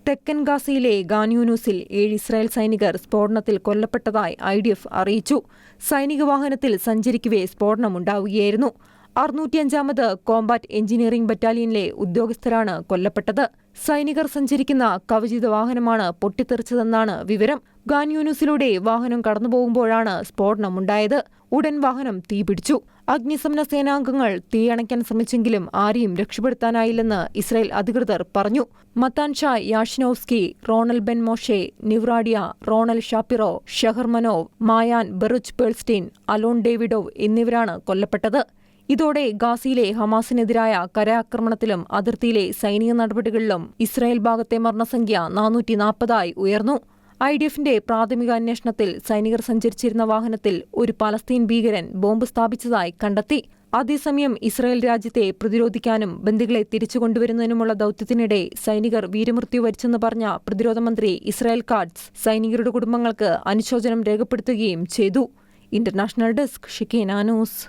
തെക്കൻ ഗാസയിലെ ഗാൻയൂനൂസിൽ 7 ഇസ്രായേൽ സൈനികർ സ്ഫോടനത്തിൽ കൊല്ലപ്പെട്ടതായി IDF അറിയിച്ചു. സൈനിക വാഹനത്തിൽ സഞ്ചരിക്കവേ സ്ഫോടനമുണ്ടാവുകയായിരുന്നു. 605-ാമത് കോംബാറ്റ് എഞ്ചിനീയറിംഗ് ബറ്റാലിയനിലെ ഉദ്യോഗസ്ഥരാണ് കൊല്ലപ്പെട്ടത്. സൈനികർ സഞ്ചരിക്കുന്ന കവചിത വാഹനമാണ് പൊട്ടിത്തെറിച്ചതെന്നാണ് വിവരം. ഗാൻയൂനൂസിലൂടെ വാഹനം കടന്നുപോകുമ്പോഴാണ് സ്ഫോടനമുണ്ടായത്. ഉടൻ വാഹനം തീപിടിച്ചു. അഗ്നിശമന സേനാംഗങ്ങൾ തീയണയ്ക്കാൻ ശ്രമിച്ചെങ്കിലും ആരെയും രക്ഷപ്പെടുത്താനായില്ലെന്ന് ഇസ്രായേൽ അധികൃതർ പറഞ്ഞു. മത്താൻ Shah യാഷിനോവ്സ്കി, Ronald Ben Moshe, നിവ്രാഡിയ, Ronald Shapiro, ഷെഹർ Manav, മായാൻ ബെറുച്ച് പേൾസ്റ്റീൻ, alone ഡേവിഡോവ് എന്നിവരാണ് കൊല്ലപ്പെട്ടത്. ഇതോടെ ഗാസയിലെ ഹമാസിനെതിരായ കരാക്രമണത്തിലും അതിർത്തിയിലെ സൈനിക നടപടികളിലും ഇസ്രായേൽ ഭാഗത്തെ മരണസംഖ്യ 440 ഉയർന്നു. IDFന്റെ പ്രാഥമിക അന്വേഷണത്തിൽ സൈനികർ സഞ്ചരിച്ചിരുന്ന വാഹനത്തിൽ ഒരു പലസ്തീൻ ഭീകരൻ ബോംബ് സ്ഥാപിച്ചതായി കണ്ടെത്തി. അതേസമയം ഇസ്രായേൽ രാജ്യത്തെ പ്രതിരോധിക്കാനും ബന്ദികളെ തിരിച്ചുകൊണ്ടുവരുന്നതിനുമുള്ള ദൌത്യത്തിനിടെ സൈനികർ വീരമൃത്യു വരിച്ചെന്ന് പറഞ്ഞ പ്രതിരോധ മന്ത്രി ഇസ്രായേൽ കാറ്റ്സ് സൈനികരുടെ കുടുംബങ്ങൾക്ക് അനുശോചനം രേഖപ്പെടുത്തുകയും ചെയ്തു. ഇന്റർനാഷണൽ ഡെസ്ക്, ഷിക്കേന ന്യൂസ്.